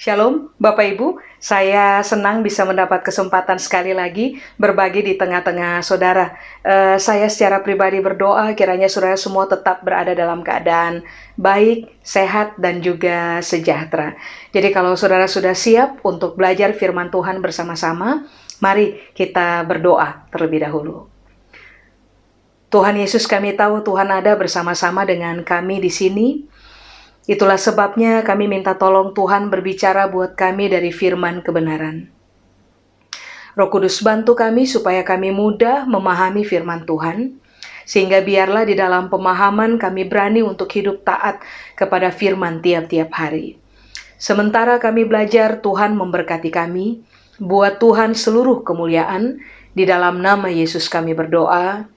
Shalom, Bapak Ibu. Saya senang bisa mendapat kesempatan sekali lagi berbagi di tengah-tengah saudara. Saya secara pribadi berdoa kiranya saudara semua tetap berada dalam keadaan baik, sehat, dan juga sejahtera. Jadi kalau saudara sudah siap untuk belajar firman Tuhan bersama-sama, mari kita berdoa terlebih dahulu. Tuhan Yesus, kami tahu Tuhan ada bersama-sama dengan kami di sini. Itulah sebabnya kami minta tolong Tuhan berbicara buat kami dari firman kebenaran. Roh Kudus bantu kami supaya kami mudah memahami firman Tuhan, sehingga biarlah di dalam pemahaman kami berani untuk hidup taat kepada firman tiap-tiap hari. Sementara kami belajar, Tuhan memberkati kami, buat Tuhan seluruh kemuliaan, di dalam nama Yesus kami berdoa,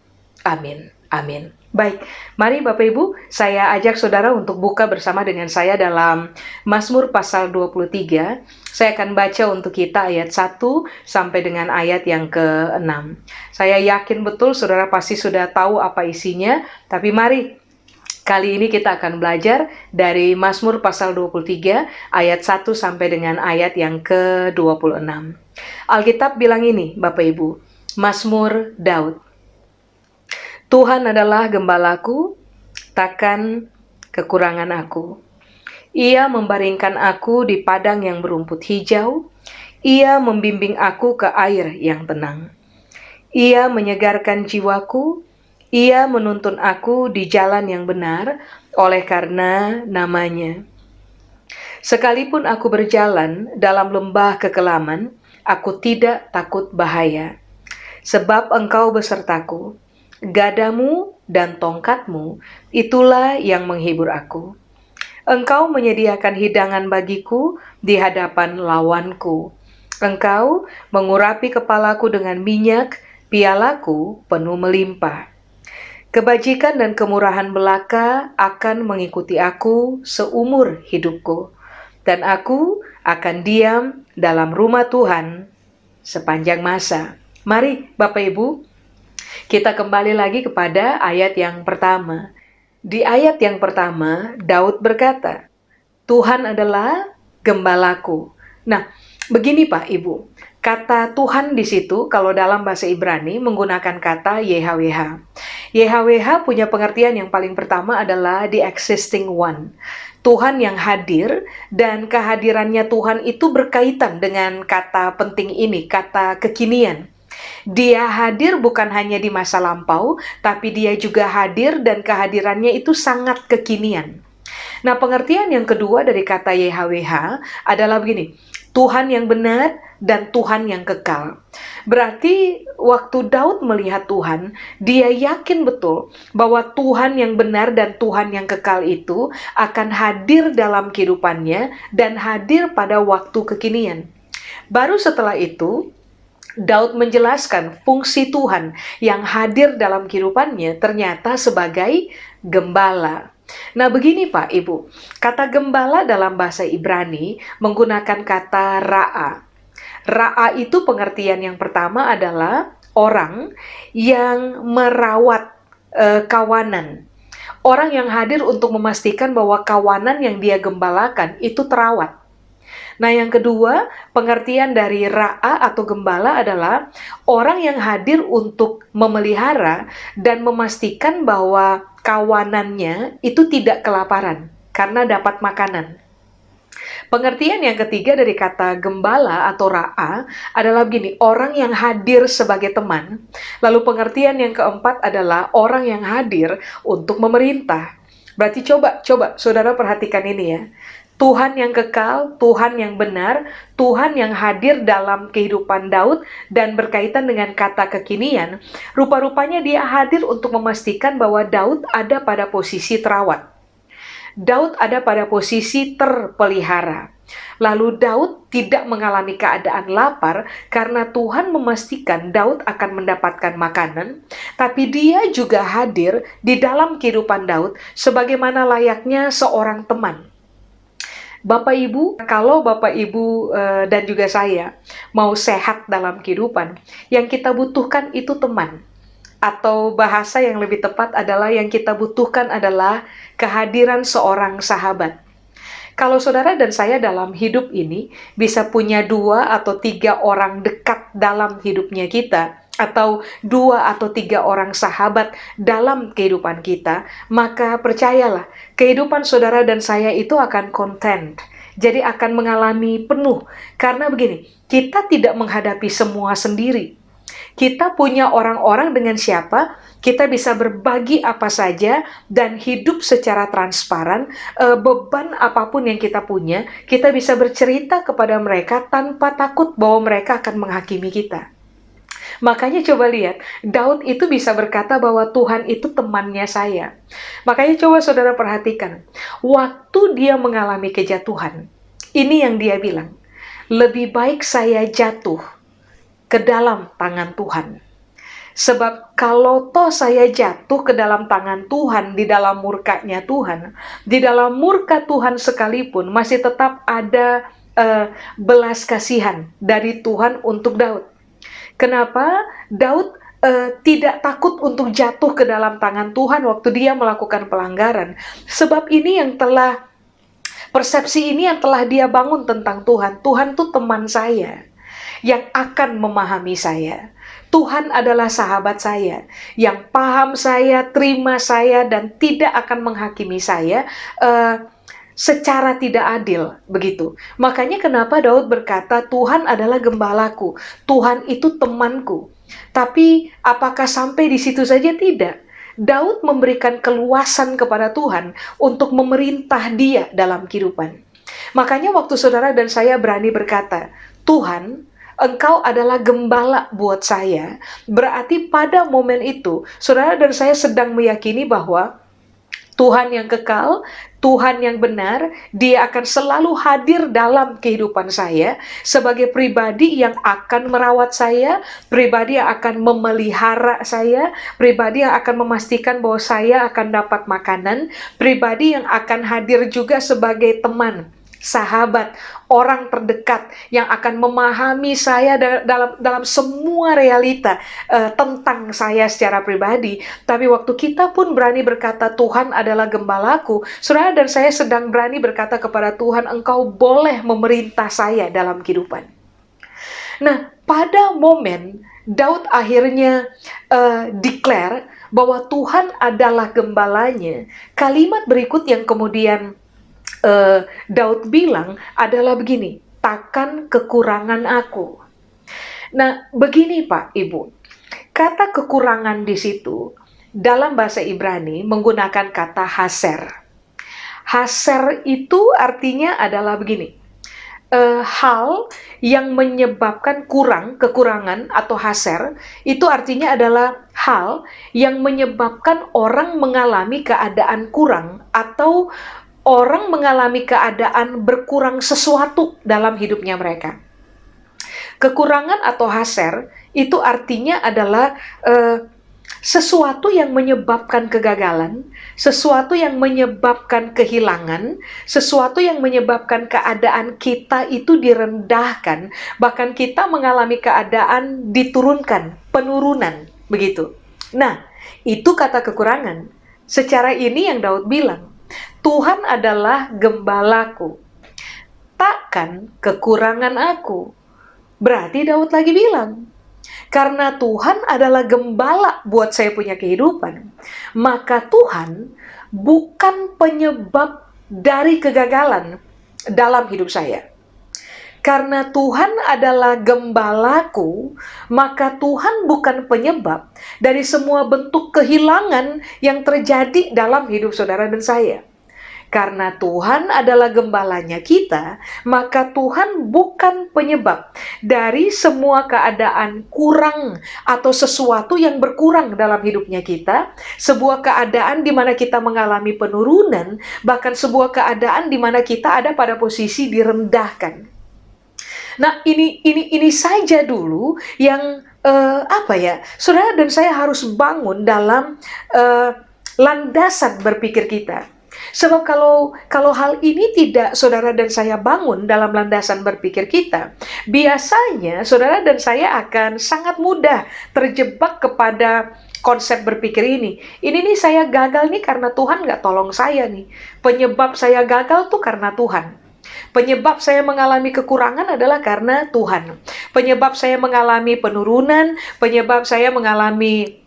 amin, amin. Baik, mari Bapak Ibu, saya ajak saudara untuk buka bersama dengan saya dalam Mazmur pasal 23. Saya akan baca untuk kita ayat 1 sampai dengan ayat yang ke-6. Saya yakin betul saudara pasti sudah tahu apa isinya, tapi mari kali ini kita akan belajar dari Mazmur pasal 23 ayat 1 sampai dengan ayat yang ke-26. Alkitab bilang ini, Bapak Ibu, Mazmur Daud. Tuhan adalah gembalaku, takkan kekurangan aku. Ia membaringkan aku di padang yang berumput hijau. Ia membimbing aku ke air yang tenang. Ia menyegarkan jiwaku. Ia menuntun aku di jalan yang benar oleh karena namanya. Sekalipun aku berjalan dalam lembah kekelaman, aku tidak takut bahaya. Sebab Engkau besertaku. Gadamu dan tongkatmu, itulah yang menghibur aku. Engkau menyediakan hidangan bagiku di hadapan lawanku. Engkau mengurapi kepalaku dengan minyak, pialaku penuh melimpah. Kebajikan dan kemurahan belaka akan mengikuti aku seumur hidupku, dan aku akan diam dalam rumah Tuhan sepanjang masa. Mari Bapak Ibu, kita kembali lagi kepada ayat yang pertama. Di ayat yang pertama, Daud berkata, Tuhan adalah gembalaku. Nah, begini Pak Ibu, kata Tuhan di situ kalau dalam bahasa Ibrani menggunakan kata YHWH. YHWH punya pengertian yang paling pertama adalah the existing one. Tuhan yang hadir, dan kehadirannya Tuhan itu berkaitan dengan kata penting ini, kata kekinian. Dia hadir bukan hanya di masa lampau, tapi dia juga hadir dan kehadirannya itu sangat kekinian. Nah, pengertian yang kedua dari kata YHWH adalah begini, Tuhan yang benar dan Tuhan yang kekal. Berarti waktu Daud melihat Tuhan, dia yakin betul bahwa Tuhan yang benar dan Tuhan yang kekal itu akan hadir dalam kehidupannya dan hadir pada waktu kekinian. Baru setelah itu, Daud menjelaskan fungsi Tuhan yang hadir dalam kehidupannya ternyata sebagai gembala. Nah begini Pak Ibu, kata gembala dalam bahasa Ibrani menggunakan kata ra'a. Ra'a itu pengertian yang pertama adalah orang yang merawat kawanan. Orang yang hadir untuk memastikan bahwa kawanan yang dia gembalakan itu terawat. Nah, yang kedua, pengertian dari ra'a atau gembala adalah orang yang hadir untuk memelihara dan memastikan bahwa kawanannya itu tidak kelaparan karena dapat makanan. Pengertian yang ketiga dari kata gembala atau ra'a adalah begini, orang yang hadir sebagai teman. Lalu pengertian yang keempat adalah orang yang hadir untuk memerintah. Berarti coba saudara perhatikan ini ya. Tuhan yang kekal, Tuhan yang benar, Tuhan yang hadir dalam kehidupan Daud dan berkaitan dengan kata kekinian, rupa-rupanya dia hadir untuk memastikan bahwa Daud ada pada posisi terawat. Daud ada pada posisi terpelihara. Lalu Daud tidak mengalami keadaan lapar karena Tuhan memastikan Daud akan mendapatkan makanan, tapi dia juga hadir di dalam kehidupan Daud sebagaimana layaknya seorang teman. Bapak Ibu, kalau Bapak Ibu dan juga saya mau sehat dalam kehidupan, yang kita butuhkan itu teman. Atau bahasa yang lebih tepat adalah yang kita butuhkan adalah kehadiran seorang sahabat. Kalau saudara dan saya dalam hidup ini bisa punya 2 atau 3 orang dekat dalam hidupnya kita, atau 2 atau 3 orang sahabat dalam kehidupan kita, maka percayalah, kehidupan saudara dan saya itu akan content. Jadi akan mengalami penuh. Karena begini, kita tidak menghadapi semua sendiri. Kita punya orang-orang dengan siapa kita bisa berbagi apa saja dan hidup secara transparan. Beban apapun yang kita punya, kita bisa bercerita kepada mereka tanpa takut bahwa mereka akan menghakimi kita. Makanya coba lihat, Daud itu bisa berkata bahwa Tuhan itu temannya saya. Makanya coba saudara perhatikan, waktu dia mengalami kejatuhan, ini yang dia bilang, lebih baik saya jatuh ke dalam tangan Tuhan. Sebab kalau toh saya jatuh ke dalam tangan Tuhan, di dalam murkanya Tuhan, di dalam murka Tuhan sekalipun, masih tetap ada belas kasihan dari Tuhan untuk Daud. Kenapa Daud tidak takut untuk jatuh ke dalam tangan Tuhan waktu dia melakukan pelanggaran? Sebab ini yang telah, persepsi ini yang telah dia bangun tentang Tuhan. Tuhan tuh teman saya yang akan memahami saya. Tuhan adalah sahabat saya, yang paham saya, terima saya, dan tidak akan menghakimi saya secara tidak adil, begitu. Makanya kenapa Daud berkata, Tuhan adalah gembalaku, Tuhan itu temanku. Tapi apakah sampai di situ saja? Tidak. Daud memberikan keluasan kepada Tuhan untuk memerintah dia dalam kehidupan. Makanya waktu saudara dan saya berani berkata, Tuhan, Engkau adalah gembala buat saya, berarti pada momen itu, saudara dan saya sedang meyakini bahwa Tuhan yang kekal, Tuhan yang benar, Dia akan selalu hadir dalam kehidupan saya sebagai pribadi yang akan merawat saya, pribadi yang akan memelihara saya, pribadi yang akan memastikan bahwa saya akan dapat makanan, pribadi yang akan hadir juga sebagai teman, sahabat, orang terdekat yang akan memahami saya dalam semua realita tentang saya secara pribadi. Tapi waktu kita pun berani berkata Tuhan adalah gembalaku, saudara dan saya sedang berani berkata kepada Tuhan, Engkau boleh memerintah saya dalam kehidupan. Nah, pada momen Daud akhirnya declare bahwa Tuhan adalah gembalanya, kalimat berikut yang kemudian Daud bilang adalah begini, takkan kekurangan aku. Nah, begini Pak, Ibu, kata kekurangan di situ dalam bahasa Ibrani menggunakan kata haser. Haser itu artinya adalah begini, hal yang menyebabkan kekurangan atau haser, itu artinya adalah hal yang menyebabkan orang mengalami keadaan kurang atau orang mengalami keadaan berkurang sesuatu dalam hidupnya mereka. Kekurangan atau haser itu artinya adalah sesuatu yang menyebabkan kegagalan, sesuatu yang menyebabkan kehilangan, sesuatu yang menyebabkan keadaan kita itu direndahkan, bahkan kita mengalami keadaan diturunkan, penurunan, begitu. Nah, itu kata kekurangan. Secara ini yang Daud bilang, Tuhan adalah gembalaku, takkan kekurangan aku. Berarti Daud lagi bilang, karena Tuhan adalah gembala buat saya punya kehidupan, maka Tuhan bukan penyebab dari kegagalan dalam hidup saya. Karena Tuhan adalah gembalaku, maka Tuhan bukan penyebab dari semua bentuk kehilangan yang terjadi dalam hidup saudara dan saya. Karena Tuhan adalah gembalanya kita, maka Tuhan bukan penyebab dari semua keadaan kurang atau sesuatu yang berkurang dalam hidupnya kita, sebuah keadaan di mana kita mengalami penurunan, bahkan sebuah keadaan di mana kita ada pada posisi direndahkan. Nah, ini saja dulu yang saudara dan saya harus bangun dalam landasan berpikir kita. Sebab kalau hal ini tidak saudara dan saya bangun dalam landasan berpikir kita, biasanya saudara dan saya akan sangat mudah terjebak kepada konsep berpikir ini. Ini nih saya gagal nih karena Tuhan nggak tolong saya nih. Penyebab saya gagal tuh karena Tuhan. Penyebab saya mengalami kekurangan adalah karena Tuhan. Penyebab saya mengalami penurunan, penyebab saya mengalami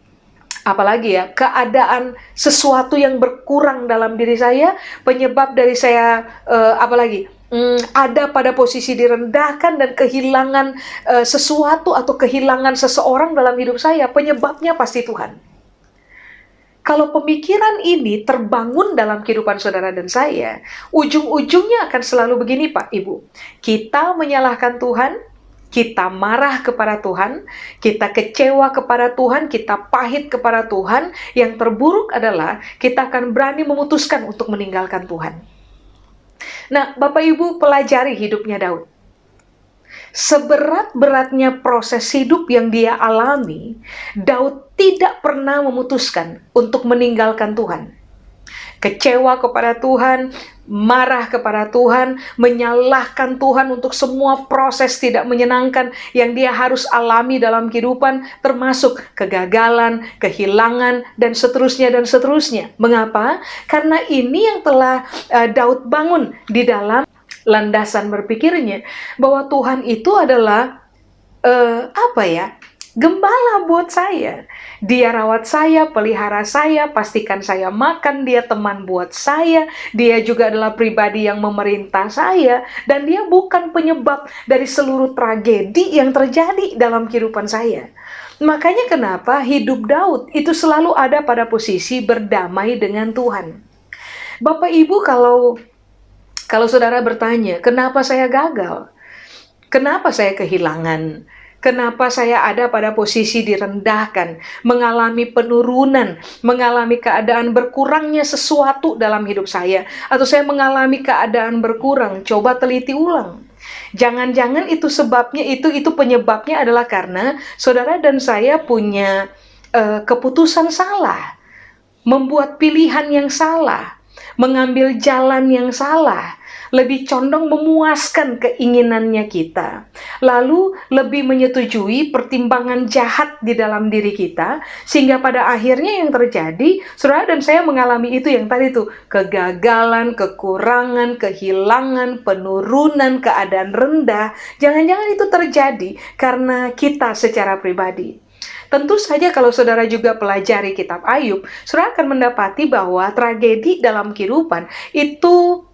apalagi ya, keadaan sesuatu yang berkurang dalam diri saya, penyebab dari saya ada pada posisi direndahkan dan kehilangan sesuatu atau kehilangan seseorang dalam hidup saya, penyebabnya pasti Tuhan. Kalau pemikiran ini terbangun dalam kehidupan saudara dan saya, ujung-ujungnya akan selalu begini Pak, Ibu. Kita menyalahkan Tuhan, kita marah kepada Tuhan, kita kecewa kepada Tuhan, kita pahit kepada Tuhan. Yang terburuk adalah kita akan berani memutuskan untuk meninggalkan Tuhan. Nah, Bapak Ibu pelajari hidupnya Daud. Seberat-beratnya proses hidup yang dia alami, Daud tidak pernah memutuskan untuk meninggalkan Tuhan. Kecewa kepada Tuhan, marah kepada Tuhan, menyalahkan Tuhan untuk semua proses tidak menyenangkan yang dia harus alami dalam kehidupan, termasuk kegagalan, kehilangan, dan seterusnya dan seterusnya. Mengapa? Karena ini yang telah Daud bangun di dalam landasan berpikirnya, bahwa Tuhan itu adalah gembala buat saya. Dia rawat saya, pelihara saya, pastikan saya makan, dia teman buat saya, dia juga adalah pribadi yang memerintah saya, dan dia bukan penyebab dari seluruh tragedi yang terjadi dalam kehidupan saya. Makanya kenapa hidup Daud itu selalu ada pada posisi berdamai dengan Tuhan. Bapak Ibu, kalau saudara bertanya, kenapa saya gagal? Kenapa saya kehilangan? Kenapa saya ada pada posisi direndahkan, mengalami penurunan, mengalami keadaan berkurangnya sesuatu dalam hidup saya, atau saya mengalami keadaan berkurang? Coba teliti ulang. Jangan-jangan itu sebabnya, itu penyebabnya adalah karena saudara dan saya punya keputusan salah, membuat pilihan yang salah, mengambil jalan yang salah, lebih condong memuaskan keinginannya kita, lalu lebih menyetujui pertimbangan jahat di dalam diri kita, sehingga pada akhirnya yang terjadi, saudara dan saya mengalami itu yang tadi tuh, kegagalan, kekurangan, kehilangan, penurunan, keadaan rendah. Jangan-jangan itu terjadi karena kita secara pribadi. Tentu saja kalau saudara juga pelajari kitab Ayub, saudara akan mendapati bahwa tragedi dalam kehidupan itu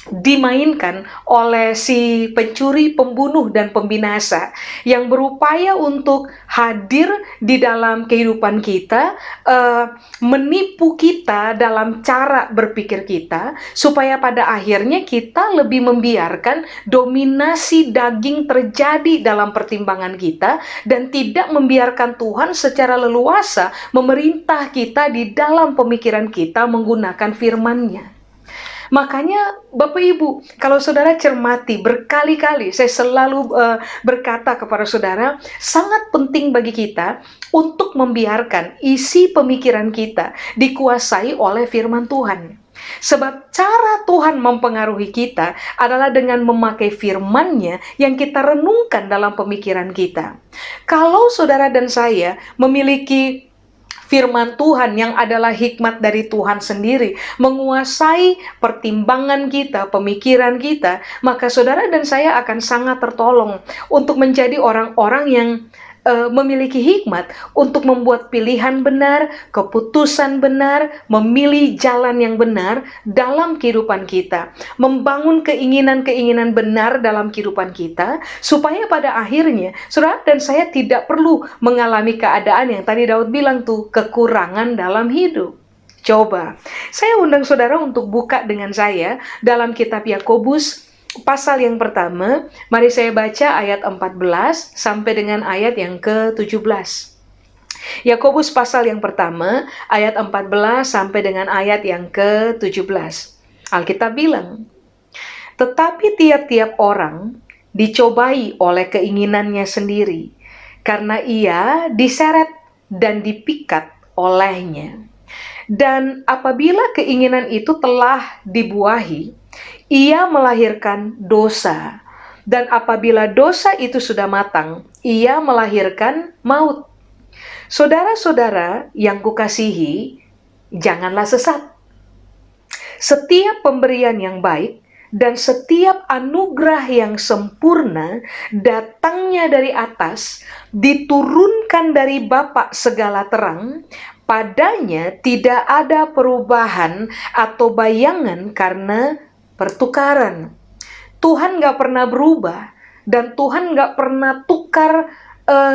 dimainkan oleh si pencuri, pembunuh, dan pembinasa yang berupaya untuk hadir di dalam kehidupan kita, menipu kita dalam cara berpikir kita, supaya pada akhirnya kita lebih membiarkan dominasi daging terjadi dalam pertimbangan kita, dan tidak membiarkan Tuhan secara leluasa memerintah kita di dalam pemikiran kita menggunakan firman-Nya. Makanya Bapak Ibu, kalau saudara cermati berkali-kali, saya selalu berkata kepada saudara, sangat penting bagi kita untuk membiarkan isi pemikiran kita dikuasai oleh firman Tuhan. Sebab cara Tuhan mempengaruhi kita adalah dengan memakai firman-Nya yang kita renungkan dalam pemikiran kita. Kalau saudara dan saya memiliki firman Tuhan yang adalah hikmat dari Tuhan sendiri, menguasai pertimbangan kita, pemikiran kita, maka saudara dan saya akan sangat tertolong untuk menjadi orang-orang yang memiliki hikmat untuk membuat pilihan benar, keputusan benar, memilih jalan yang benar dalam kehidupan kita, membangun keinginan-keinginan benar dalam kehidupan kita, supaya pada akhirnya saudara dan saya tidak perlu mengalami keadaan yang tadi Daud bilang tuh, kekurangan dalam hidup. Coba, saya undang saudara untuk buka dengan saya dalam kitab Yakobus pasal yang pertama. Mari saya baca ayat 14 sampai dengan ayat yang ke-17. Yakobus pasal yang pertama, ayat 14 sampai dengan ayat yang ke-17. Alkitab bilang, "Tetapi tiap-tiap orang dicobai oleh keinginannya sendiri, karena ia diseret dan dipikat olehnya. Dan apabila keinginan itu telah dibuahi, ia melahirkan dosa. Dan apabila dosa itu sudah matang, ia melahirkan maut. Saudara-saudara yang kukasihi, janganlah sesat. Setiap pemberian yang baik dan setiap anugerah yang sempurna datangnya dari atas, diturunkan dari Bapa segala terang. Padanya tidak ada perubahan atau bayangan karena pertukaran. Tuhan gak pernah berubah, dan Tuhan gak pernah tukar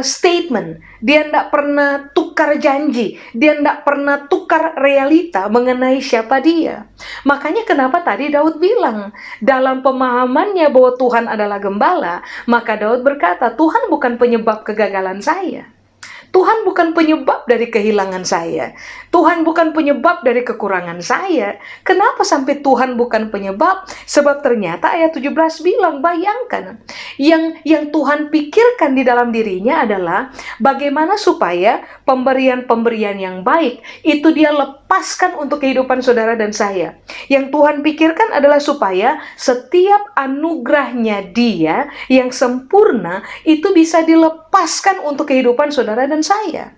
statement. Dia gak pernah tukar janji, dia gak pernah tukar realita mengenai siapa dia. Makanya kenapa tadi Daud bilang, dalam pemahamannya bahwa Tuhan adalah gembala, maka Daud berkata, Tuhan bukan penyebab kegagalan saya. Tuhan bukan penyebab dari kehilangan saya. Tuhan bukan penyebab dari kekurangan saya. Kenapa sampai Tuhan bukan penyebab? Sebab ternyata ayat 17 bilang, bayangkan, yang Tuhan pikirkan di dalam dirinya adalah bagaimana supaya pemberian-pemberian yang baik itu dia lepaskan untuk kehidupan saudara dan saya. Yang Tuhan pikirkan adalah supaya setiap anugerahnya dia yang sempurna itu bisa dilepaskan untuk kehidupan saudara dan saya.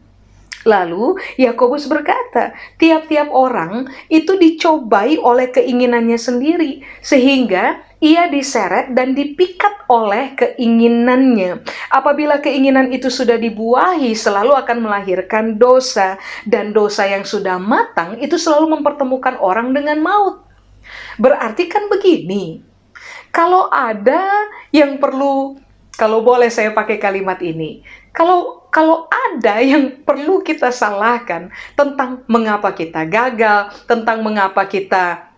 Lalu Yakobus berkata, tiap-tiap orang itu dicobai oleh keinginannya sendiri, sehingga ia diseret dan dipikat oleh keinginannya. Apabila keinginan itu sudah dibuahi, selalu akan melahirkan dosa, dan dosa yang sudah matang itu selalu mempertemukan orang dengan maut. Berarti kan begini, kalau ada yang perlu, kalau boleh saya pakai kalimat ini, kalau ada yang perlu kita salahkan tentang mengapa kita gagal, tentang mengapa kita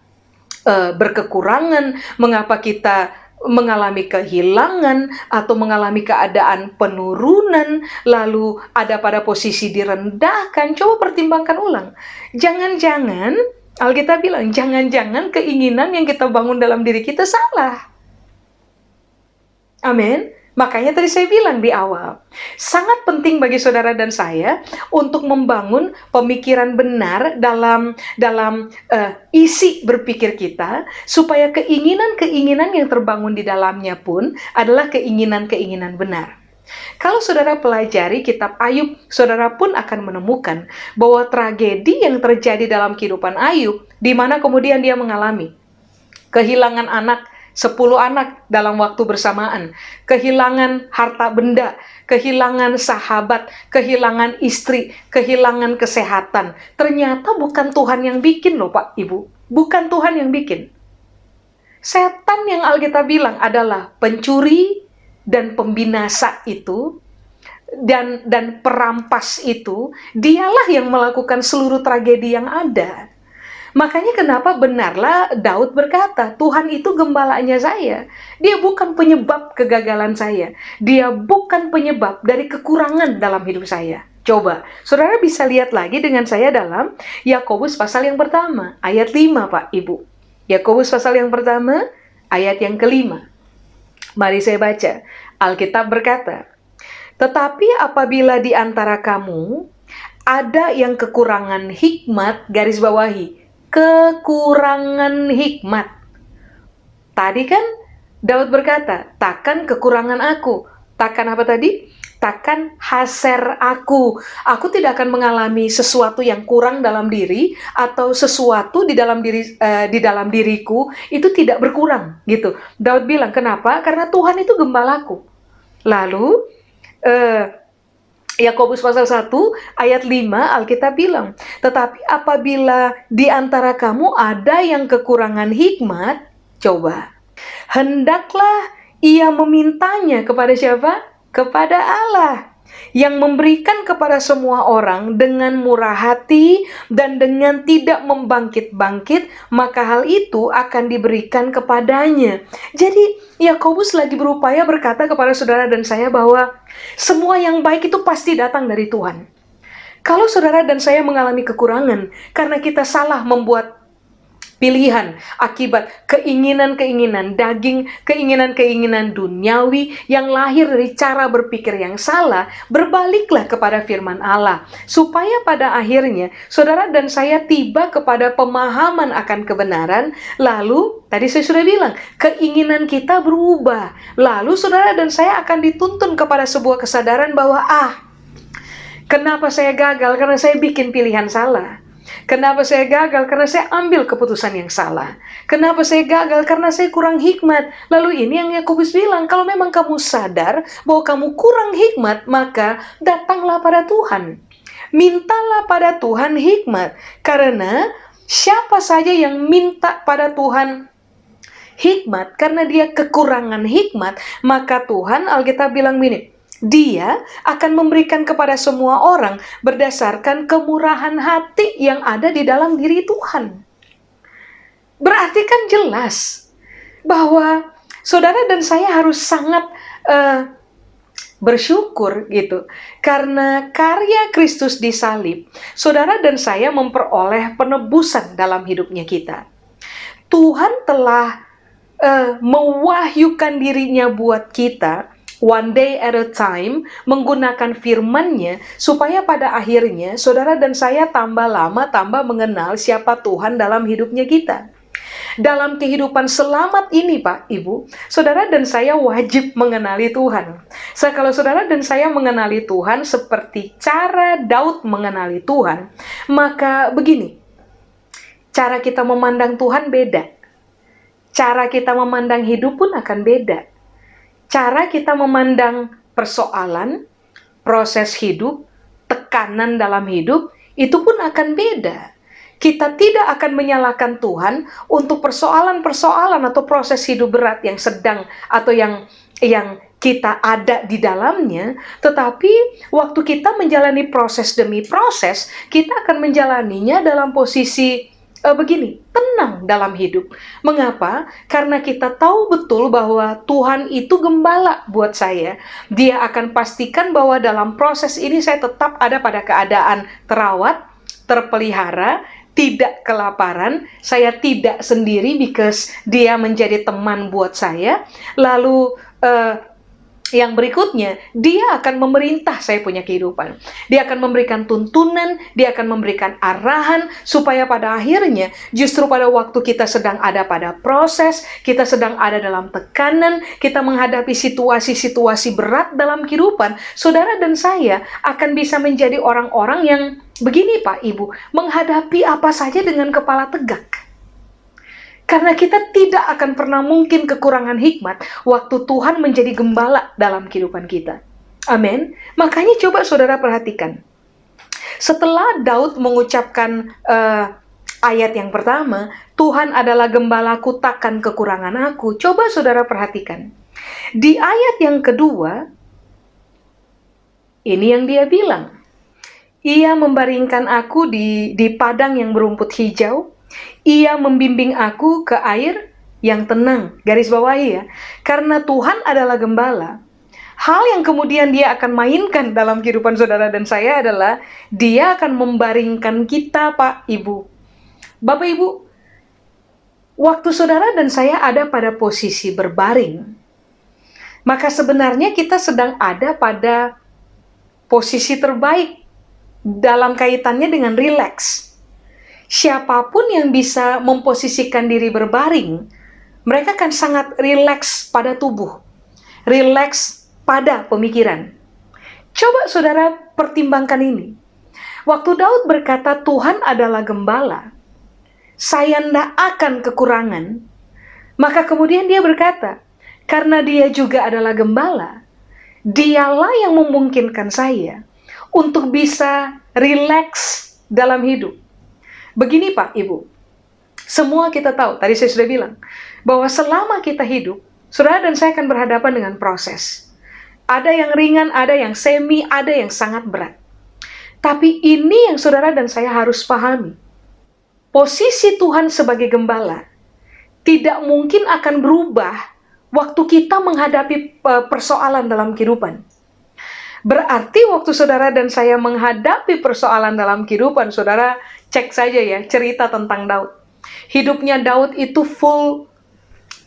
berkekurangan, mengapa kita mengalami kehilangan atau mengalami keadaan penurunan, lalu ada pada posisi direndahkan, coba pertimbangkan ulang. Jangan-jangan, Alkitab bilang, jangan-jangan keinginan yang kita bangun dalam diri kita salah. Amin. Makanya tadi saya bilang di awal, sangat penting bagi saudara dan saya untuk membangun pemikiran benar dalam isi berpikir kita, supaya keinginan-keinginan yang terbangun di dalamnya pun adalah keinginan-keinginan benar. Kalau saudara pelajari kitab Ayub, saudara pun akan menemukan bahwa tragedi yang terjadi dalam kehidupan Ayub, di mana kemudian dia mengalami kehilangan anak, 10 anak dalam waktu bersamaan, kehilangan harta benda, kehilangan sahabat, kehilangan istri, kehilangan kesehatan. Ternyata bukan Tuhan yang bikin loh Pak Ibu, bukan Tuhan yang bikin. Setan yang Alkitab bilang adalah pencuri dan pembinasa itu, dan perampas itu, dialah yang melakukan seluruh tragedi yang ada. Makanya kenapa benarlah Daud berkata, Tuhan itu gembalanya saya. Dia bukan penyebab kegagalan saya. Dia bukan penyebab dari kekurangan dalam hidup saya. Coba, saudara bisa lihat lagi dengan saya dalam Yakobus pasal yang pertama, ayat 5 Pak Ibu. Yakobus pasal yang pertama, ayat yang kelima. Mari saya baca. Alkitab berkata, tetapi apabila di antara kamu ada yang kekurangan hikmat, garis bawahi, kekurangan hikmat. Tadi kan Daud berkata, takkan kekurangan aku. Takkan apa tadi? Takkan haser aku. Aku tidak akan mengalami sesuatu yang kurang dalam diri, atau sesuatu di dalam diriku itu tidak berkurang gitu. Daud bilang, kenapa? Karena Tuhan itu gembalaku. Lalu Yakobus pasal 1 ayat 5 Alkitab bilang, tetapi apabila di antara kamu ada yang kekurangan hikmat, coba, hendaklah ia memintanya kepada siapa? Kepada Allah, yang memberikan kepada semua orang dengan murah hati dan dengan tidak membangkit-bangkit, maka hal itu akan diberikan kepadanya. Jadi Yakobus lagi berupaya berkata kepada saudara dan saya bahwa semua yang baik itu pasti datang dari Tuhan. Kalau saudara dan saya mengalami kekurangan karena kita salah membuat Pilihan akibat keinginan-keinginan daging, keinginan-keinginan duniawi yang lahir dari cara berpikir yang salah, berbaliklah kepada firman Allah, supaya pada akhirnya saudara dan saya tiba kepada pemahaman akan kebenaran. Lalu tadi saya sudah bilang, keinginan kita berubah, lalu saudara dan saya akan dituntun kepada sebuah kesadaran bahwa kenapa saya gagal? Karena saya bikin pilihan salah. Kenapa saya gagal? Karena saya ambil keputusan yang salah. Kenapa saya gagal? Karena saya kurang hikmat. Lalu ini yang Yakobus bilang, kalau memang kamu sadar bahwa kamu kurang hikmat, maka datanglah pada Tuhan. Mintalah pada Tuhan hikmat. Karena siapa saja yang minta pada Tuhan hikmat, karena dia kekurangan hikmat, maka Tuhan, Alkitab bilang gini, Dia akan memberikan kepada semua orang berdasarkan kemurahan hati yang ada di dalam diri Tuhan. Berarti kan jelas bahwa saudara dan saya harus sangat bersyukur gitu. Karena karya Kristus di salib, saudara dan saya memperoleh penebusan dalam hidupnya kita. Tuhan telah mewahyukan dirinya buat kita, one day at a time, menggunakan firman-Nya, supaya pada akhirnya saudara dan saya tambah lama, tambah mengenal siapa Tuhan dalam hidupnya kita. Dalam kehidupan selamat ini, Pak, Ibu, saudara dan saya wajib mengenali Tuhan. Kalau saudara dan saya mengenali Tuhan seperti cara Daud mengenali Tuhan, maka begini, cara kita memandang Tuhan beda. Cara kita memandang hidup pun akan beda. Cara kita memandang persoalan, proses hidup, tekanan dalam hidup, itu pun akan beda. Kita tidak akan menyalahkan Tuhan untuk persoalan-persoalan atau proses hidup berat yang sedang atau yang kita ada di dalamnya, tetapi waktu kita menjalani proses demi proses, kita akan menjalaninya dalam posisi begini, tenang dalam hidup. Mengapa? Karena kita tahu betul bahwa Tuhan itu gembala buat saya. Dia akan pastikan bahwa dalam proses ini saya tetap ada pada keadaan terawat, terpelihara, tidak kelaparan, saya tidak sendiri because dia menjadi teman buat saya. Lalu yang berikutnya, dia akan memerintah saya punya kehidupan. Dia akan memberikan tuntunan, dia akan memberikan arahan, supaya pada akhirnya, justru pada waktu kita sedang ada pada proses, kita sedang ada dalam tekanan, kita menghadapi situasi-situasi berat dalam kehidupan, saudara dan saya akan bisa menjadi orang-orang yang begini, Pak, Ibu, menghadapi apa saja dengan kepala tegak. Karena kita tidak akan pernah mungkin kekurangan hikmat waktu Tuhan menjadi gembala dalam kehidupan kita. Amin. Makanya coba saudara perhatikan. Setelah Daud mengucapkan ayat yang pertama, Tuhan adalah gembalaku, takkan kekurangan aku. Coba saudara perhatikan. Di ayat yang kedua, ini yang dia bilang. Ia membaringkan aku di padang yang berumput hijau. Ia membimbing aku ke air yang tenang. Garis bawahi ya. Karena Tuhan adalah gembala. Hal yang kemudian dia akan mainkan dalam kehidupan saudara dan saya adalah dia akan membaringkan kita, Pak, Ibu. Bapak, Ibu, waktu saudara dan saya ada pada posisi berbaring, maka sebenarnya kita sedang ada pada posisi terbaik dalam kaitannya dengan rileks. Siapapun yang bisa memposisikan diri berbaring, mereka akan sangat rileks pada tubuh, rileks pada pemikiran. Coba saudara pertimbangkan ini. Waktu Daud berkata Tuhan adalah gembala, saya tidak akan kekurangan, maka kemudian dia berkata, karena dia juga adalah gembala, dialah yang memungkinkan saya untuk bisa rileks dalam hidup. Begini, Pak, Ibu, semua kita tahu, tadi saya sudah bilang, bahwa selama kita hidup, saudara dan saya akan berhadapan dengan proses. Ada yang ringan, ada yang semi, ada yang sangat berat. Tapi ini yang saudara dan saya harus pahami. Posisi Tuhan sebagai gembala tidak mungkin akan berubah waktu kita menghadapi persoalan dalam kehidupan. Berarti waktu saudara dan saya menghadapi persoalan dalam kehidupan, saudara cek saja ya cerita tentang Daud. Hidupnya Daud itu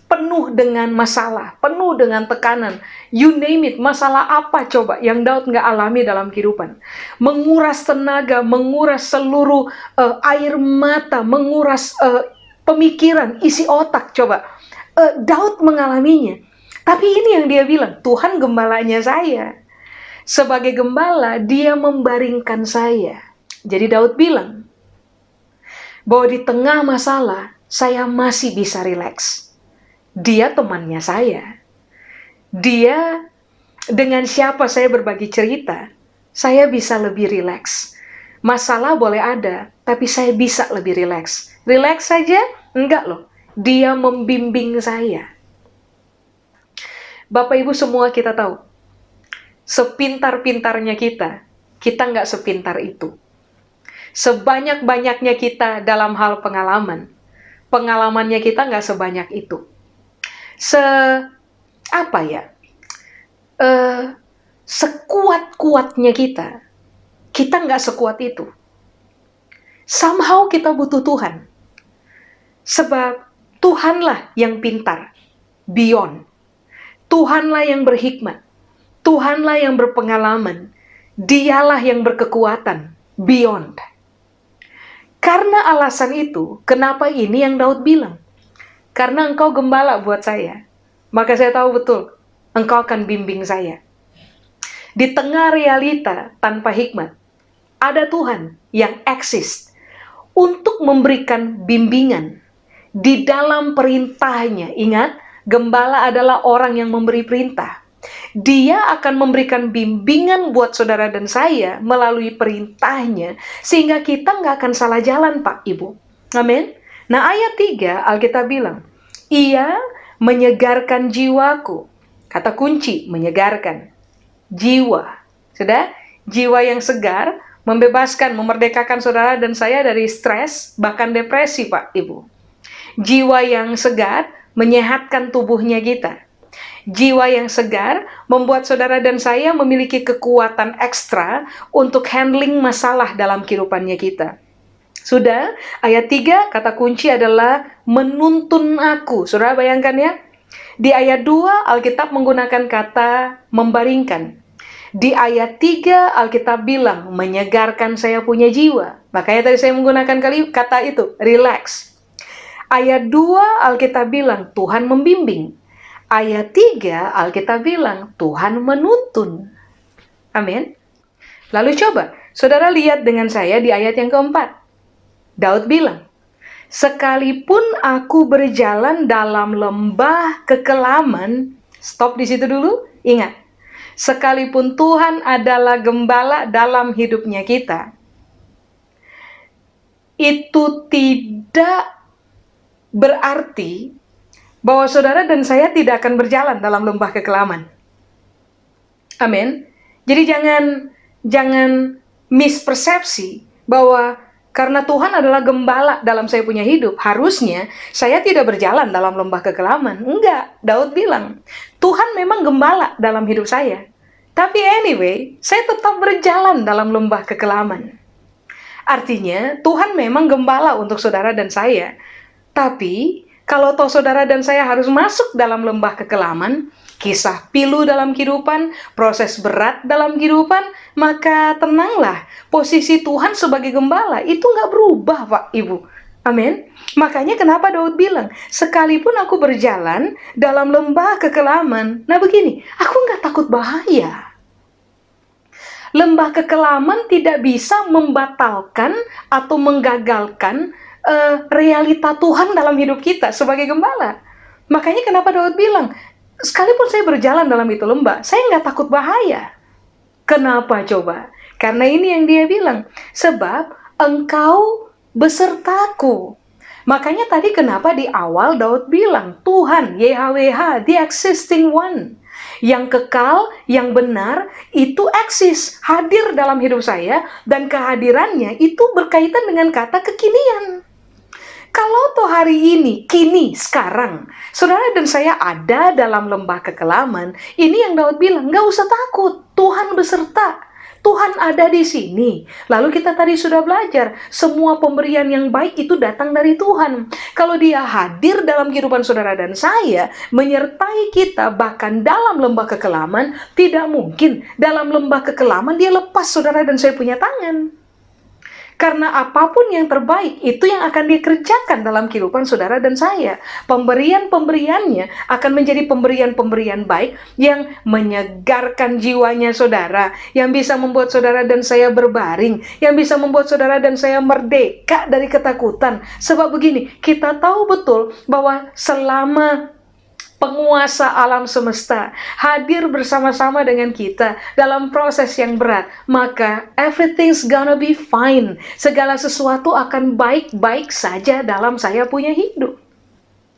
penuh dengan masalah, penuh dengan tekanan. You name it, masalah apa coba yang Daud nggak alami dalam kehidupan? Menguras tenaga, menguras seluruh air mata, menguras pemikiran, isi otak coba. Daud mengalaminya. Tapi ini yang dia bilang, Tuhan gembalanya saya. Sebagai gembala, dia membaringkan saya. Jadi Daud bilang, bahwa di tengah masalah, saya masih bisa rileks. Dia temannya saya. Dia dengan siapa saya berbagi cerita, saya bisa lebih rileks. Masalah boleh ada, tapi saya bisa lebih rileks. Rileks saja? Enggak loh. Dia membimbing saya. Bapak Ibu semua kita tahu, sepintar-pintarnya kita nggak sepintar itu. Sebanyak-banyaknya kita dalam hal pengalamannya kita nggak sebanyak itu. Sekuat-kuatnya kita nggak sekuat itu. Somehow kita butuh Tuhan. Sebab Tuhanlah yang pintar, beyond. Tuhanlah yang berhikmat. Tuhanlah yang berpengalaman. Dialah yang berkekuatan, beyond. Karena alasan itu, kenapa ini yang Daud bilang? Karena engkau gembala buat saya, maka saya tahu betul, engkau akan bimbing saya. Di tengah realita tanpa hikmat, ada Tuhan yang eksis untuk memberikan bimbingan di dalam perintahnya. Ingat, gembala adalah orang yang memberi perintah. Dia akan memberikan bimbingan buat saudara dan saya melalui perintahnya, sehingga kita nggak akan salah jalan, Pak, Ibu. Amin. Nah, ayat 3, Alkitab bilang, ia menyegarkan jiwaku. Kata kunci, menyegarkan. Jiwa. Sudah? Jiwa yang segar, membebaskan, memerdekakan saudara dan saya dari stres, bahkan depresi, Pak, Ibu. Jiwa yang segar, menyehatkan tubuhnya kita. Jiwa yang segar, membuat saudara dan saya memiliki kekuatan ekstra untuk handling masalah dalam kehidupannya kita. Sudah, ayat 3 kata kunci adalah menuntun aku. Saudara bayangkan ya, di ayat 2 Alkitab menggunakan kata membaringkan. Di ayat 3 Alkitab bilang menyegarkan saya punya jiwa. Makanya tadi saya menggunakan kata itu, relax. Ayat 2 Alkitab bilang Tuhan membimbing. Ayat 3 Alkitab bilang Tuhan menuntun. Amin. Lalu coba, saudara lihat dengan saya di ayat yang keempat. Daud bilang, sekalipun aku berjalan dalam lembah kekelaman, stop di situ dulu, ingat, sekalipun Tuhan adalah gembala dalam hidupnya kita, itu tidak berarti bahwa saudara dan saya tidak akan berjalan dalam lembah kekelaman. Amin. Jadi jangan mispersepsi bahwa karena Tuhan adalah gembala dalam saya punya hidup, harusnya saya tidak berjalan dalam lembah kekelaman. Enggak, Daud bilang, Tuhan memang gembala dalam hidup saya. Tapi anyway, saya tetap berjalan dalam lembah kekelaman. Artinya, Tuhan memang gembala untuk saudara dan saya. Tapi, kalau toh saudara dan saya harus masuk dalam lembah kekelaman, kisah pilu dalam kehidupan, proses berat dalam kehidupan, maka tenanglah, posisi Tuhan sebagai gembala itu nggak berubah, Pak, Ibu. Amin. Makanya kenapa Daud bilang, sekalipun aku berjalan dalam lembah kekelaman, nah begini, aku nggak takut bahaya. Lembah kekelaman tidak bisa membatalkan atau menggagalkan realita Tuhan dalam hidup kita sebagai gembala. Makanya kenapa Daud bilang, sekalipun saya berjalan dalam itu lembah, saya nggak takut bahaya. Kenapa coba? Karena ini yang dia bilang, sebab engkau besertaku. Makanya tadi kenapa di awal Daud bilang, Tuhan, YHWH, the existing one. Yang kekal, yang benar, itu eksis, hadir dalam hidup saya, dan kehadirannya itu berkaitan dengan kata kekinian. Kalau toh hari ini, kini, sekarang, saudara dan saya ada dalam lembah kekelaman, ini yang Daud bilang, nggak usah takut, Tuhan beserta. Tuhan ada di sini. Lalu kita tadi sudah belajar, semua pemberian yang baik itu datang dari Tuhan. Kalau Dia hadir dalam kehidupan saudara dan saya, menyertai kita bahkan dalam lembah kekelaman, tidak mungkin dalam lembah kekelaman Dia lepas saudara dan saya punya tangan. Karena apapun yang terbaik, itu yang akan Dia kerjakan dalam kehidupan saudara dan saya. Pemberian-pemberiannya akan menjadi pemberian-pemberian baik yang menyegarkan jiwanya saudara, yang bisa membuat saudara dan saya berbaring, yang bisa membuat saudara dan saya merdeka dari ketakutan. Sebab begini, kita tahu betul bahwa selama penguasa alam semesta hadir bersama-sama dengan kita dalam proses yang berat, maka everything's gonna be fine. Segala sesuatu akan baik-baik saja dalam saya punya hidup.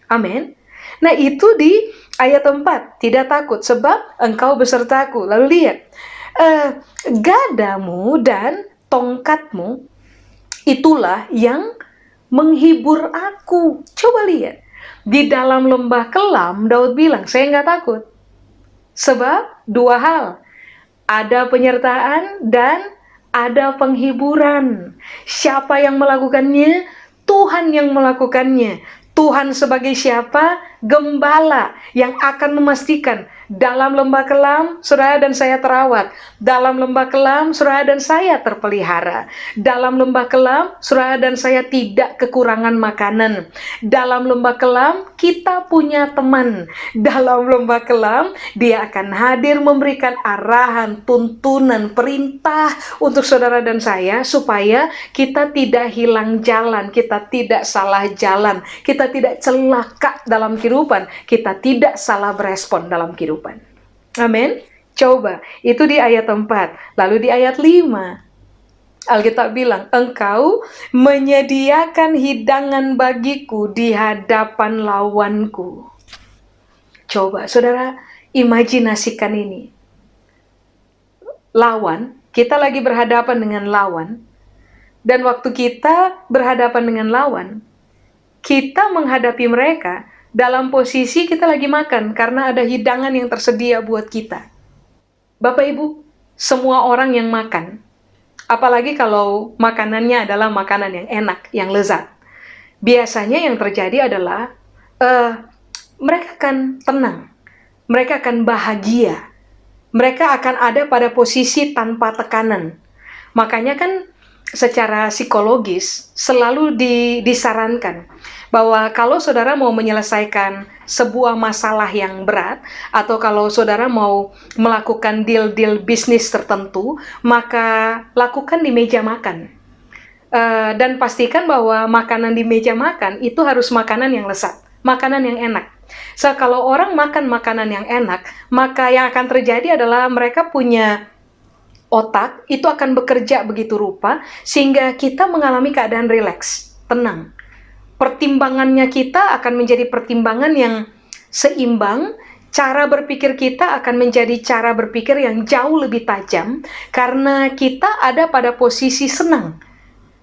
Amin. Nah, itu di ayat 4. Tidak takut sebab engkau besertaku. Lalu lihat, gadamu dan tongkatmu itulah yang menghibur aku. Coba lihat. Di dalam lembah kelam, Daud bilang, saya nggak takut. Sebab dua hal. Ada penyertaan dan ada penghiburan. Siapa yang melakukannya? Tuhan yang melakukannya. Tuhan sebagai siapa? Gembala yang akan memastikan dalam lembah kelam, saudara dan saya terawat. Dalam lembah kelam, saudara dan saya terpelihara. Dalam lembah kelam, saudara dan saya tidak kekurangan makanan. Dalam lembah kelam, kita punya teman. Dalam lembah kelam, Dia akan hadir memberikan arahan, tuntunan, perintah untuk saudara dan saya, supaya kita tidak hilang jalan, kita tidak salah jalan, kita tidak celaka dalam kehidupan, kita tidak salah berespon dalam kehidupan. Amin. Coba, itu di ayat 4. Lalu di ayat 5, Alkitab bilang, engkau menyediakan hidangan bagiku di hadapan lawanku. Coba, saudara, imajinasikan ini. Lawan, kita lagi berhadapan dengan lawan, dan waktu kita berhadapan dengan lawan, kita menghadapi mereka dalam posisi kita lagi makan karena ada hidangan yang tersedia buat kita. Bapak Ibu, semua orang yang makan, apalagi kalau makanannya adalah makanan yang enak, yang lezat, biasanya yang terjadi adalah mereka akan tenang, mereka akan bahagia, mereka akan ada pada posisi tanpa tekanan. Makanya kan secara psikologis selalu disarankan bahwa kalau saudara mau menyelesaikan sebuah masalah yang berat, atau kalau saudara mau melakukan deal-deal bisnis tertentu, maka lakukan di meja makan. Dan pastikan bahwa makanan di meja makan itu harus makanan yang lezat, makanan yang enak. So, kalau orang makan makanan yang enak, maka yang akan terjadi adalah mereka punya otak itu akan bekerja begitu rupa sehingga kita mengalami keadaan rileks, tenang. Pertimbangannya kita akan menjadi pertimbangan yang seimbang, cara berpikir kita akan menjadi cara berpikir yang jauh lebih tajam karena kita ada pada posisi senang.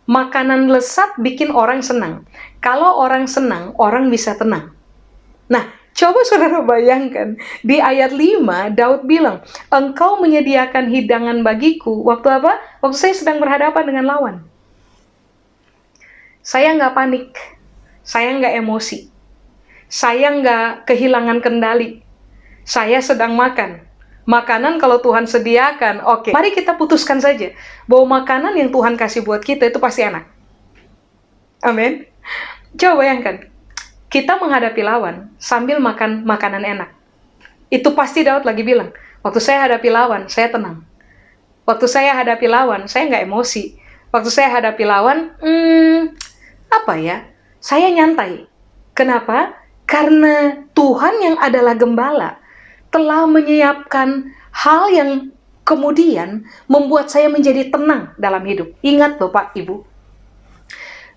Makanan lezat bikin orang senang. Kalau orang senang, orang bisa tenang. Nah, coba saudara bayangkan, di ayat 5, Daud bilang, engkau menyediakan hidangan bagiku. Waktu apa? Waktu saya sedang berhadapan dengan lawan. Saya nggak panik, saya nggak emosi, saya nggak kehilangan kendali. Saya sedang makan. Makanan kalau Tuhan sediakan, oke. Mari kita putuskan saja bahwa makanan yang Tuhan kasih buat kita itu pasti enak. Amin. Coba bayangkan, kita menghadapi lawan sambil makan makanan enak. Itu pasti Daud lagi bilang, waktu saya hadapi lawan, saya tenang. Waktu saya hadapi lawan, saya nggak emosi. Waktu saya hadapi lawan, saya nyantai. Kenapa? Karena Tuhan yang adalah gembala telah menyiapkan hal yang kemudian membuat saya menjadi tenang dalam hidup. Ingat loh Pak, Ibu,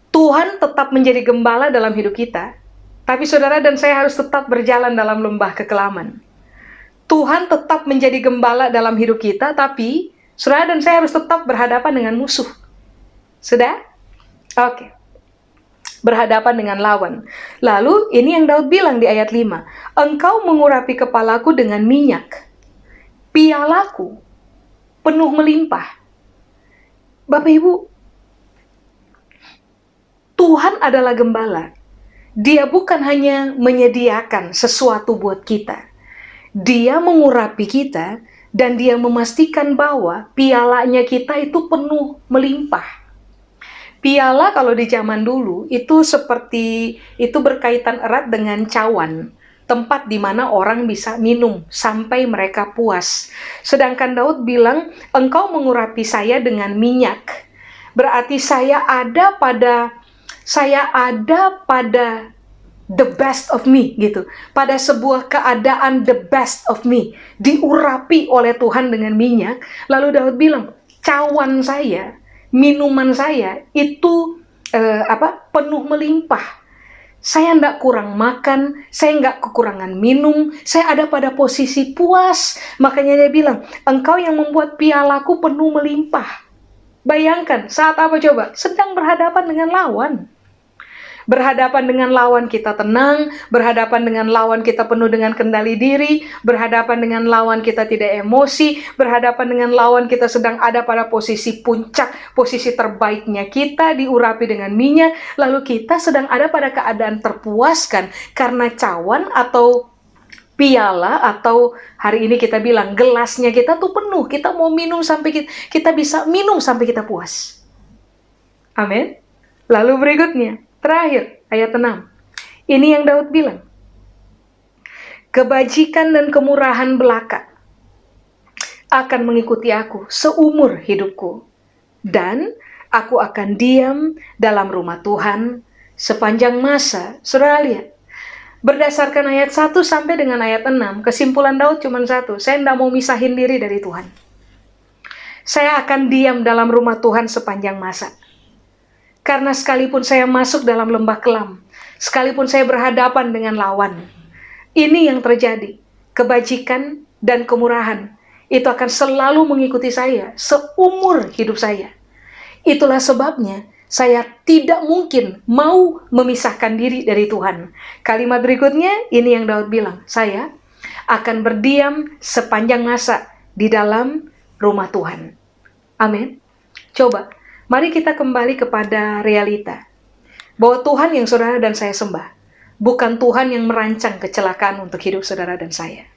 Tuhan tetap menjadi gembala dalam hidup kita, tapi saudara dan saya harus tetap berjalan dalam lembah kekelaman. Tuhan tetap menjadi gembala dalam hidup kita, tapi saudara dan saya harus tetap berhadapan dengan musuh. Sudah? Oke. Berhadapan dengan lawan. Lalu ini yang Daud bilang di ayat 5. Engkau mengurapi kepalaku dengan minyak. Pialaku penuh melimpah. Bapak Ibu, Tuhan adalah gembala. Dia bukan hanya menyediakan sesuatu buat kita. Dia mengurapi kita dan dia memastikan bahwa pialanya kita itu penuh melimpah. Piala kalau di zaman dulu itu berkaitan erat dengan cawan, tempat di mana orang bisa minum sampai mereka puas. Sedangkan Daud bilang, engkau mengurapi saya dengan minyak. Berarti saya ada pada the best of me gitu. Pada sebuah keadaan the best of me, diurapi oleh Tuhan dengan minyak. Lalu Daud bilang, cawan saya, minuman saya itu penuh melimpah. Saya enggak kurang makan, saya enggak kekurangan minum, saya ada pada posisi puas. Makanya dia bilang, engkau yang membuat pialaku penuh melimpah. Bayangkan, saat apa coba? Sedang berhadapan dengan lawan. Berhadapan dengan lawan kita tenang, berhadapan dengan lawan kita penuh dengan kendali diri, berhadapan dengan lawan kita tidak emosi, berhadapan dengan lawan kita sedang ada pada posisi puncak, posisi terbaiknya kita, diurapi dengan minyak, lalu kita sedang ada pada keadaan terpuaskan karena cawan atau piala, atau hari ini kita bilang gelasnya kita tuh penuh, kita mau minum sampai kita bisa minum sampai kita puas. Amin. Lalu berikutnya, terakhir, ayat 6. Ini yang Daud bilang. Kebajikan dan kemurahan belaka akan mengikuti aku seumur hidupku. Dan aku akan diam dalam rumah Tuhan sepanjang masa. Saudara lihat, berdasarkan ayat 1 sampai dengan ayat 6, kesimpulan Daud cuma satu. Saya tidak mau misahin diri dari Tuhan. Saya akan diam dalam rumah Tuhan sepanjang masa. Karena sekalipun saya masuk dalam lembah kelam, sekalipun saya berhadapan dengan lawan, ini yang terjadi. Kebajikan dan kemurahan itu akan selalu mengikuti saya seumur hidup saya. Itulah sebabnya saya tidak mungkin mau memisahkan diri dari Tuhan. Kalimat berikutnya, ini yang Daud bilang, saya akan berdiam sepanjang masa di dalam rumah Tuhan. Amin. Coba, mari kita kembali kepada realita. Bahwa Tuhan yang saudara dan saya sembah, bukan Tuhan yang merancang kecelakaan untuk hidup saudara dan saya.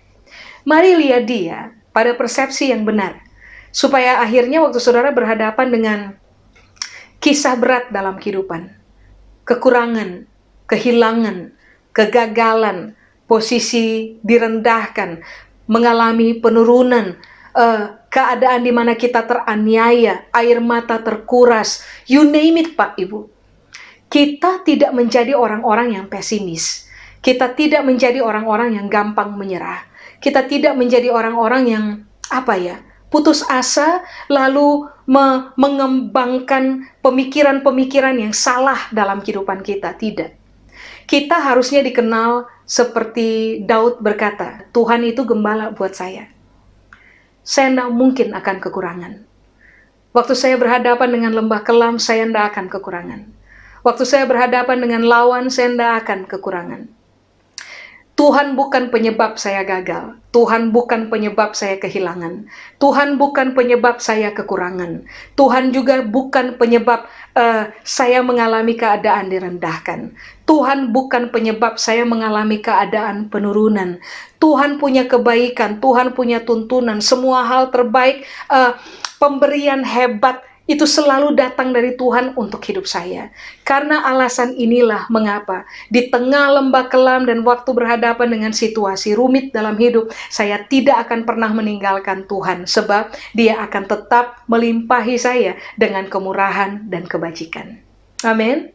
Mari lihat dia pada persepsi yang benar. Supaya akhirnya waktu saudara berhadapan dengan kisah berat dalam kehidupan, kekurangan, kehilangan, kegagalan, posisi direndahkan, mengalami penurunan, keadaan di mana kita teraniaya, air mata terkuras, you name it Pak Ibu. Kita tidak menjadi orang-orang yang pesimis. Kita tidak menjadi orang-orang yang gampang menyerah. Kita tidak menjadi orang-orang yang putus asa lalu mengembangkan pemikiran-pemikiran yang salah dalam kehidupan kita. Tidak. Kita harusnya dikenal seperti Daud berkata, Tuhan itu gembala buat saya. Saya tidak mungkin akan kekurangan. Waktu saya berhadapan dengan lembah kelam, saya tidak akan kekurangan. Waktu saya berhadapan dengan lawan, saya tidak akan kekurangan. Tuhan bukan penyebab saya gagal. Tuhan bukan penyebab saya kehilangan. Tuhan bukan penyebab saya kekurangan. Tuhan juga bukan penyebab saya mengalami keadaan direndahkan. Tuhan bukan penyebab saya mengalami keadaan penurunan. Tuhan punya kebaikan, Tuhan punya tuntunan, semua hal terbaik, pemberian hebat, itu selalu datang dari Tuhan untuk hidup saya. Karena alasan inilah mengapa di tengah lembah kelam dan waktu berhadapan dengan situasi rumit dalam hidup, saya tidak akan pernah meninggalkan Tuhan. Sebab Dia akan tetap melimpahi saya dengan kemurahan dan kebajikan. Amin.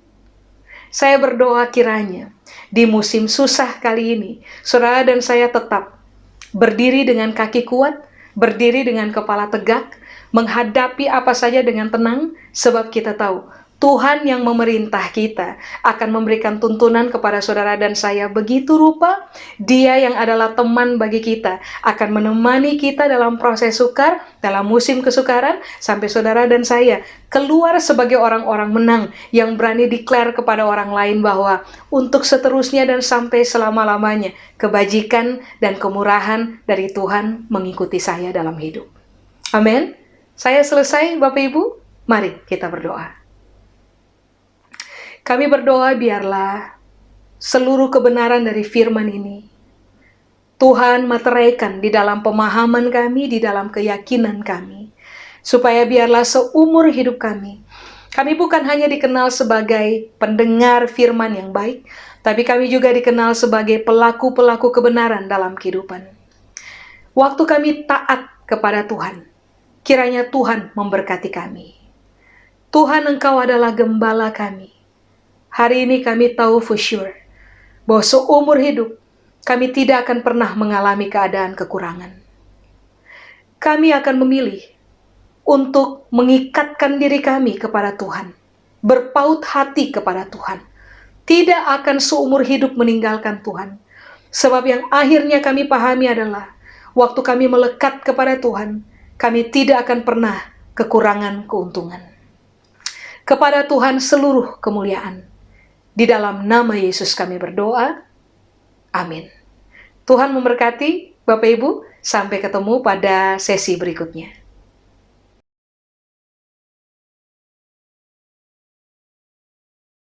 Saya berdoa kiranya di musim susah kali ini, saudara dan saya tetap berdiri dengan kaki kuat, berdiri dengan kepala tegak, menghadapi apa saja dengan tenang, sebab kita tahu Tuhan yang memerintah kita akan memberikan tuntunan kepada saudara dan saya begitu rupa. Dia yang adalah teman bagi kita akan menemani kita dalam proses sukar, dalam musim kesukaran, sampai saudara dan saya keluar sebagai orang-orang menang yang berani declare kepada orang lain bahwa untuk seterusnya dan sampai selama-lamanya kebajikan dan kemurahan dari Tuhan mengikuti saya dalam hidup. Amin. Saya selesai, Bapak Ibu. Mari kita berdoa. Kami berdoa biarlah seluruh kebenaran dari firman ini Tuhan materaikan di dalam pemahaman kami, di dalam keyakinan kami. Supaya biarlah seumur hidup kami bukan hanya dikenal sebagai pendengar firman yang baik, tapi kami juga dikenal sebagai pelaku-pelaku kebenaran dalam kehidupan. Waktu kami taat kepada Tuhan, kiranya Tuhan memberkati kami. Tuhan, Engkau adalah gembala kami. Hari ini kami tahu for sure bahwa seumur hidup kami tidak akan pernah mengalami keadaan kekurangan. Kami akan memilih untuk mengikatkan diri kami kepada Tuhan, berpaut hati kepada Tuhan, tidak akan seumur hidup meninggalkan Tuhan. Sebab yang akhirnya kami pahami adalah, waktu kami melekat kepada Tuhan, kami tidak akan pernah kekurangan keuntungan. Kepada Tuhan seluruh kemuliaan. Di dalam nama Yesus kami berdoa. Amin. Tuhan memberkati Bapak Ibu. Sampai ketemu pada sesi berikutnya.